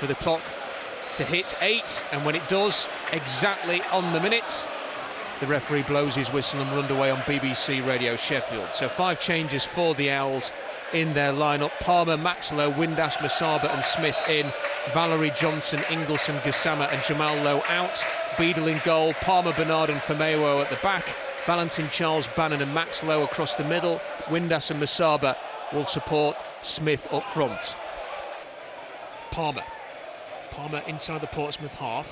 for the clock to hit 8, and when it does, exactly on the minute, the referee blows his whistle and runs away on BBC Radio Sheffield. So 5 changes for the Owls in their lineup. Palmer, Maxlow, Windass, Masaba and Smith in. Valerie, Johnson, Ingleson, Gassama and Jamal Lowe out. Beadle in goal, Palmer, Bernard and Famewo at the back. Valentin, Charles, Bannon and Maxlow across the middle. Windass and Masaba will support Smith up front. Palmer inside the Portsmouth half.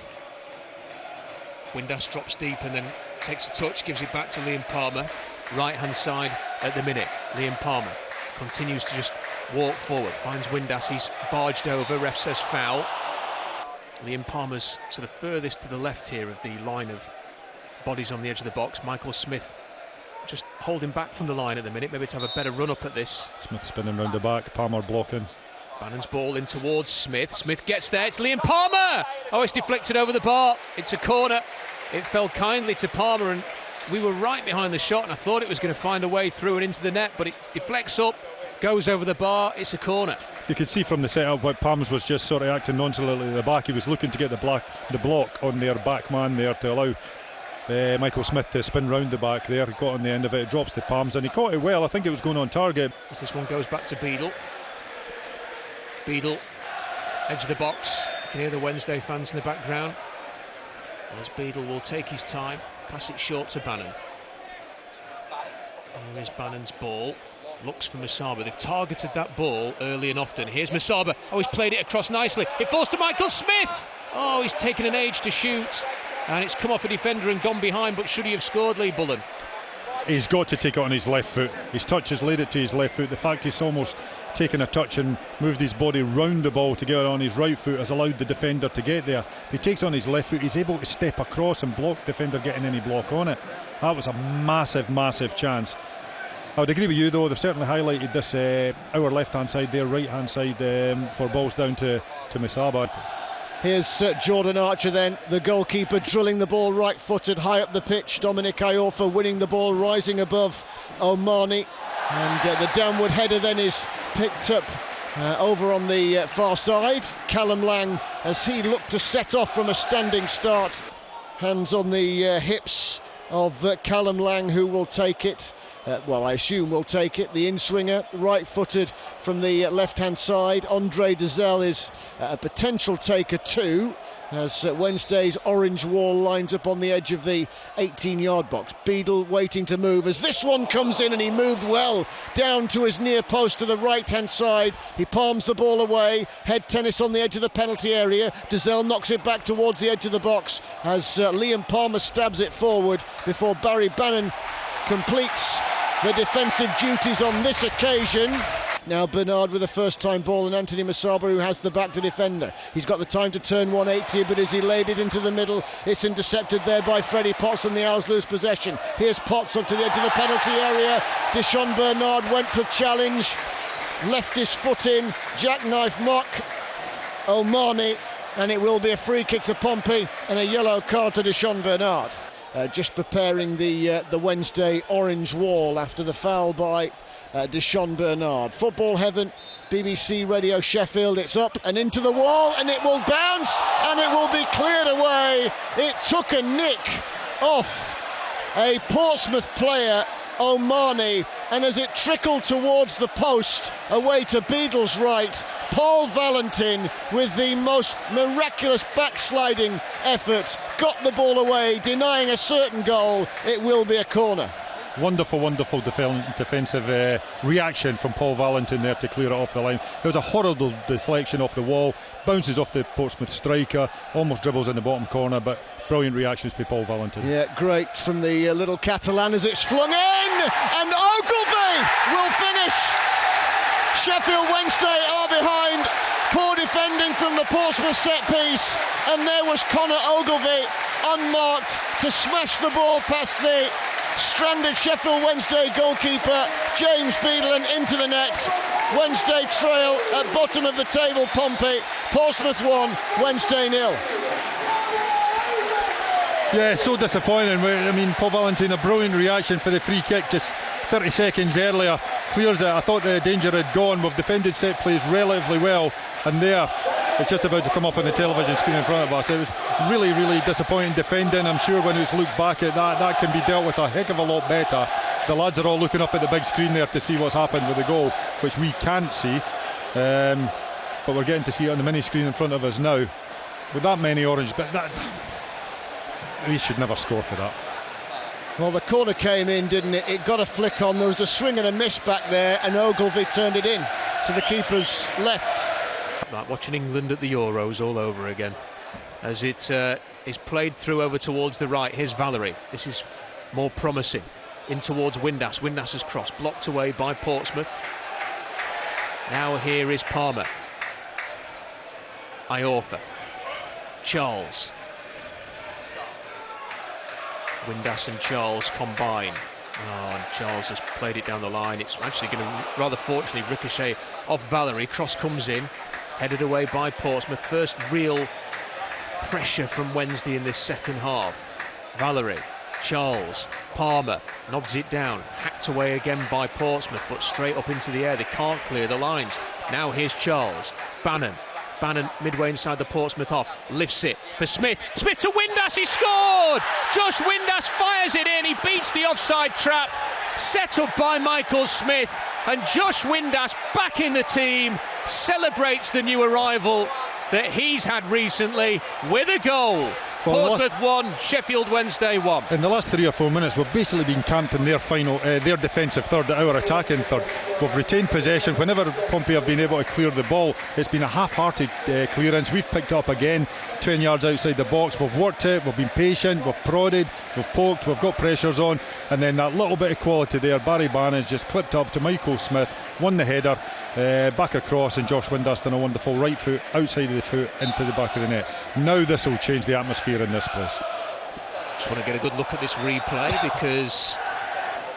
Windass drops deep and then takes a touch, gives it back to Liam Palmer. Right hand side at the minute. Liam Palmer continues to just walk forward, finds Windass, he's barged over, ref says foul. Liam Palmer's sort of furthest to the left here of the line of bodies on the edge of the box. Michael Smith just holding back from the line at the minute, maybe to have a better run up at this. Smith spinning round the back, Palmer blocking. Bannon's ball in towards Smith. Smith gets there, it's Liam Palmer! Oh, it's deflected over the bar. It's a corner. It fell kindly to Palmer, and we were right behind the shot, and I thought it was going to find a way through and into the net, but it deflects up, goes over the bar. It's a corner. You could see from the setup what Palmer's was just sort of acting nonchalantly at the back. He was looking to get the block on their back man there to allow Michael Smith to spin round the back there. He got on the end of it, drops the palms, and he caught it well. I think it was going on target. As this one goes back to Beadle. Beadle, edge of the box. You can hear the Wednesday fans in the background. As Beadle will take his time, pass it short to Bannon. Here is Bannon's ball. Looks for Masaba. They've targeted that ball early and often. Here's Masaba. Oh, he's played it across nicely. It falls to Michael Smith. Oh, he's taken an age to shoot. And it's come off a defender and gone behind, but should he have scored, Lee Bullen? He's got to take it on his left foot. His touch has laid it to his left foot. The fact he's almost taken a touch and moved his body round the ball to get it on his right foot has allowed the defender to get there. If he takes on his left foot, he's able to step across and block the defender getting any block on it. That was a massive chance. I would agree with you though, they've certainly highlighted this our left hand side, their right hand side for balls down to Masaba. Here's Jordan Archer then, the goalkeeper, drilling the ball right-footed high up the pitch. Dominic Iorfa winning the ball, rising above Omani, and the downward header then is picked up over on the far side. Callum Lang, as he looked to set off from a standing start, hands on the hips of Callum Lang, who will take it. Well, I assume will take it. The in-swinger, right-footed from the left-hand side. Andre Dezelle is a potential taker too, as Wednesday's orange wall lines up on the edge of the 18-yard box. Beadle waiting to move as this one comes in, and he moved well down to his near post to the right-hand side. He palms the ball away, head tennis on the edge of the penalty area. Dezelle knocks it back towards the edge of the box as Liam Palmer stabs it forward before Barry Bannon completes the defensive duties on this occasion. Now Bernard with a first-time ball, and Anthony Masaba, who has the back to defender. He's got the time to turn 180, but as he laid it into the middle, it's intercepted there by Freddie Potts, and the Owls lose possession. Here's Potts up to the edge of the penalty area. Deshaun Bernard went to challenge, left his foot in, jackknife mock Omani, and it will be a free kick to Pompey and a yellow card to Deshaun Bernard. Just preparing the Wednesday orange wall after the foul by Deshaun Bernard. Football heaven, BBC Radio Sheffield. It's up and into the wall, and it will bounce and it will be cleared away. It took a nick off a Portsmouth player, Omani, and as it trickled towards the post away to Beadle's right, Paul Valentin, with the most miraculous backsliding effort, got the ball away, denying a certain goal. It will be a corner. Wonderful defensive reaction from Paul Valentin there to clear it off the line. It was a horrible deflection off the wall, bounces off the Portsmouth striker, almost dribbles in the bottom corner, but brilliant reactions for Paul Valentin. Yeah, great from the little Catalan as it's flung in, and Ogilvie will finish. Sheffield Wednesday are behind. Poor defending from the Portsmouth set piece, and there was Connor Ogilvie unmarked to smash the ball past the stranded Sheffield Wednesday goalkeeper James Beadle and into the net. Wednesday trail at bottom of the table. Pompey. Portsmouth 1, Wednesday 0. Yeah, so disappointing. I mean, Paul Valentin, a brilliant reaction for the free kick just 30 seconds earlier, clears it. I thought the danger had gone. We've defended set plays relatively well, and there it's just about to come up on the television screen in front of us. It was really, really disappointing defending. I'm sure when it's looked back at that, that can be dealt with a heck of a lot better. The lads are all looking up at the big screen there to see what's happened with the goal, which we can't see. But we're getting to see it on the mini screen in front of us now. With that many orange, but that, we should never score for that. Well, the corner came in, didn't it? It got a flick on. There was a swing and a miss back there, and Ogilvie turned it in to the keeper's left. Like watching England at the Euros all over again, as it is played through over towards the right. Here's Valerie. This is more promising. In towards Windass. Windass's cross blocked away by Portsmouth. Now here is Palmer. Iorfa. Charles. Windass and Charles combine. Oh, and Charles has played it down the line. It's actually going to rather fortunately ricochet off Valerie. Cross comes in, headed away by Portsmouth. First real pressure from Wednesday in this second half. Valerie, Charles, Palmer nods it down, hacked away again by Portsmouth, but straight up into the air. They can't clear the lines. Now here's Charles. Bannon midway inside the Portsmouth half, lifts it for Smith. Smith to Windass, he scored! Josh Windass fires it in, he beats the offside trap, set up by Michael Smith, and Josh Windass back in the team, celebrates the new arrival that he's had recently with a goal. Well, Portsmouth 1, Sheffield Wednesday 1. In the last 3 or 4 minutes, we've basically been camped in their defensive third, our attacking third. We've retained possession. Whenever Pompey have been able to clear the ball, it's been a half-hearted clearance. We've picked it up again, 10 yards outside the box. We've worked it, we've been patient, we've prodded, we've poked, we've got pressures on, and then that little bit of quality there. Barry Bannon's just clipped up to Michael Smith, won the header, back across, and Josh Windass done a wonderful right foot outside of the foot into the back of the net. Now this will change the atmosphere in this place. Just want to get a good look at this replay, because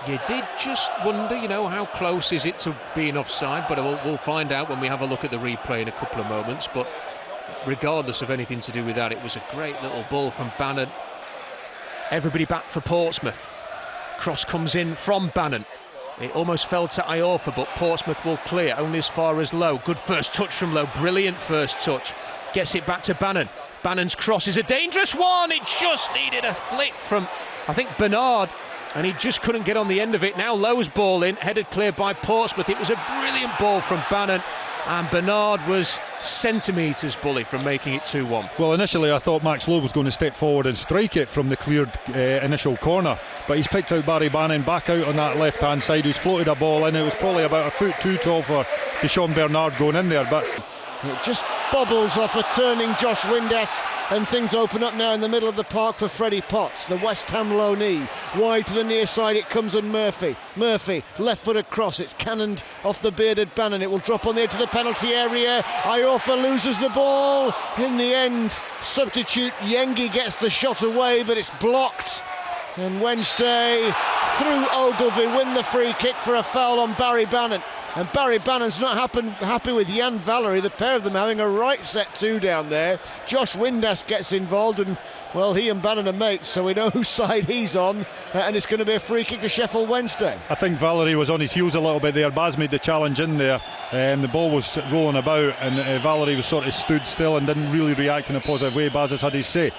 you did just wonder, you know, how close is it to being offside, but we'll find out when we have a look at the replay in a couple of moments. But regardless of anything to do with that, it was a great little ball from Bannon. Everybody back for Portsmouth. Cross comes in from Bannon. It almost fell to Iorfa, but Portsmouth will clear only as far as Lowe. Good first touch from Lowe, brilliant first touch. Gets it back to Bannon. Bannon's cross is a dangerous one. It just needed a flick from, I think, Bernard, and he just couldn't get on the end of it. Now Lowe's ball in, headed clear by Portsmouth. It was a brilliant ball from Bannon, and Bernard was centimetres bully from making it 2-1. Well, initially I thought Max Lowe was going to step forward and strike it from the cleared initial corner, but he's picked out Barry Bannon back out on that left hand side, who's floated a ball in. It was probably about a foot too tall for Deshaun Bernard going in there, but it just bobbles off a turning Josh Windass, and things open up now in the middle of the park for Freddie Potts, the West Ham low knee. Wide to the near side, it comes on Murphy. Murphy, left-footed cross, it's cannoned off the bearded Bannon. It will drop on the edge of the penalty area. Iorfa loses the ball. In the end, substitute Yengi gets the shot away, but it's blocked. And Wednesday, through Ogilvie, win the free kick for a foul on Barry Bannon. And Barry Bannon's not happy with Jan Valerie, the pair of them having a right set two down there. Josh Windass gets involved, and well, he and Bannon are mates, so we know whose side he's on, and it's going to be a free kick to Sheffield Wednesday. I think Valerie was on his heels a little bit there. Baz made the challenge in there, the ball was rolling about, and Valerie was sort of stood still and didn't really react in a positive way. Baz has had his say.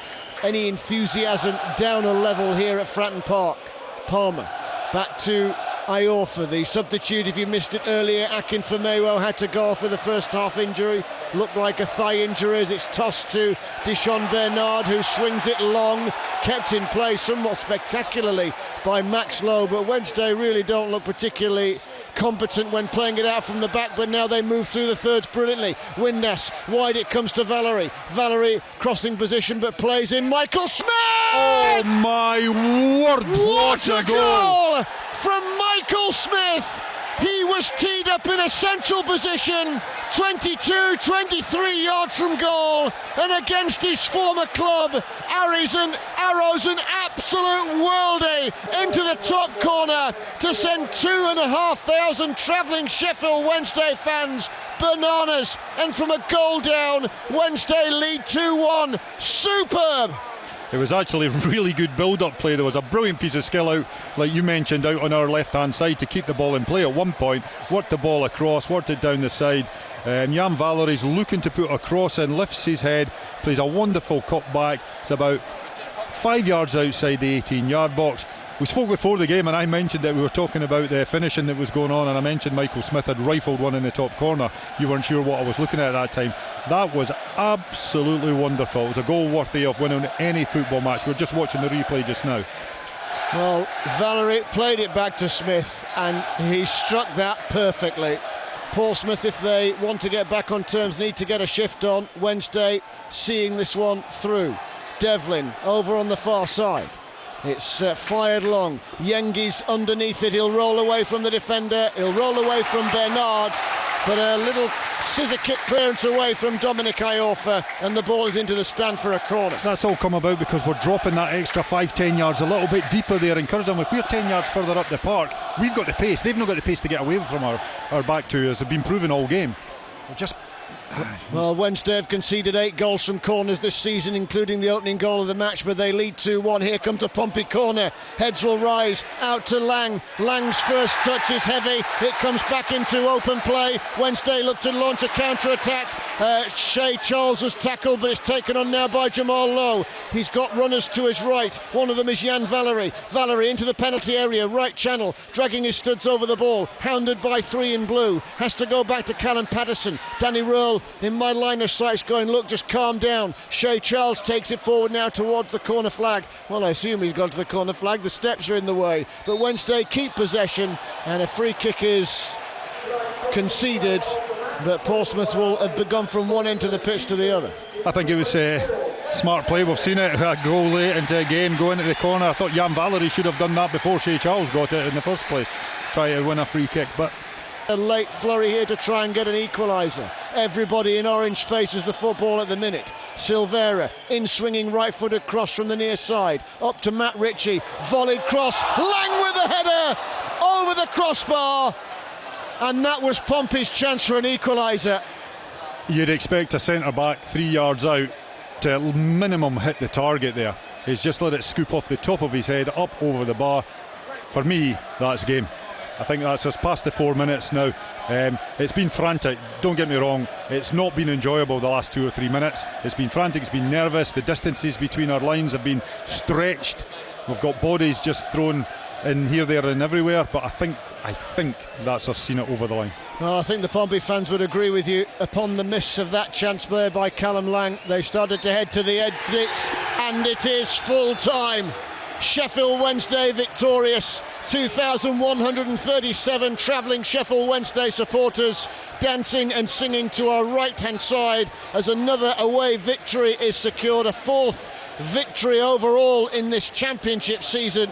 Any enthusiasm down a level here at Fratton Park. Palmer back to Iorfa, the substitute. If you missed it earlier, Akinfenmewo had to go off with a first half injury. Looked like a thigh injury as it's tossed to Deshaun Bernard, who swings it long, kept in play somewhat spectacularly by Max Lowe. But Wednesday really don't look particularly competent when playing it out from the back, but now they move through the thirds brilliantly. Windass wide, it comes to Valerie. Valerie crossing position but plays in. Michael Smith! Oh my word, what a goal from Michael Smith! He was teed up in a central position, 22, 23 yards from goal, and against his former club, arrows an absolute worldie into the top corner to send 2,500 travelling Sheffield Wednesday fans bananas, and from a goal down, Wednesday lead 2-1. Superb! It was actually really good build-up play. There was a brilliant piece of skill out, like you mentioned, out on our left-hand side to keep the ball in play at one point, worked the ball across, worked it down the side, Jan Valery's looking to put a cross in, lifts his head, plays a wonderful cut back. It's about 5 yards outside the 18-yard box. We spoke before the game and I mentioned that we were talking about the finishing that was going on, and I mentioned Michael Smith had rifled one in the top corner. You weren't sure what I was looking at that time. That was absolutely wonderful. It was a goal worthy of winning any football match. We're just watching the replay just now. Well, Valery played it back to Smith and he struck that perfectly. Portsmouth, if they want to get back on terms, need to get a shift on. Wednesday seeing this one through. Devlin over on the far side. It's fired long. Yengi's underneath it. He'll roll away from the defender. He'll roll away from Bernard. But a little scissor kick clearance away from Dominic Iorfa, and the ball is into the stand for a corner. That's all come about because we're dropping that extra 5-10 yards a little bit deeper there, encourage them. If we're 10 yards further up the park, we've got the pace. They've not got the pace to get away from our back two, as they've been proven all game. We're just... Well, Wednesday have conceded 8 goals from corners this season, including the opening goal of the match, but they lead 2-1. Here comes a Pompey corner. Heads will rise out to Lang. Lang's first touch is heavy. It comes back into open play. Wednesday look to launch a counter-attack. Shea Charles was tackled, but it's taken on now by Jamal Lowe. He's got runners to his right. One of them is Jan Valery. Valery into the penalty area, right channel, dragging his studs over the ball. Hounded by 3 in blue. Has to go back to Callum Patterson. Danny Röhl in my line of sight going, look, just calm down. Shea Charles takes it forward now towards the corner flag. Well, I assume he's gone to the corner flag. The steps are in the way. But Wednesday keep possession, and a free kick is conceded. But Portsmouth will have gone from one end of the pitch to the other. I think it was smart play. We've seen it, a goal late into a game, going into the corner. I thought Jan Valery should have done that before Shea Charles got it in the first place. Try to win a free kick, but... A late flurry here to try and get an equaliser. Everybody in orange faces the football at the minute. Silvera in swinging right-footed cross from the near side. Up to Matt Ritchie. Volleyed cross. Lang with the header over the crossbar. And that was Pompey's chance for an equaliser. You'd expect a centre-back 3 yards out to minimum hit the target there. He's just let it scoop off the top of his head up over the bar. For me, that's game. I think that's us past the 4 minutes now. It's been frantic, don't get me wrong. It's not been enjoyable the last 2 or 3 minutes. It's been frantic, it's been nervous. The distances between our lines have been stretched. We've got bodies just thrown in here, there and everywhere. But I think that's us seen it over the line. Well, I think the Pompey fans would agree with you. Upon the miss of that chance there by Callum Lang, they started to head to the exits, and it is full time. Sheffield Wednesday victorious. 2,137 travelling Sheffield Wednesday supporters dancing and singing to our right-hand side as another away victory is secured, a 4th victory overall in this championship season.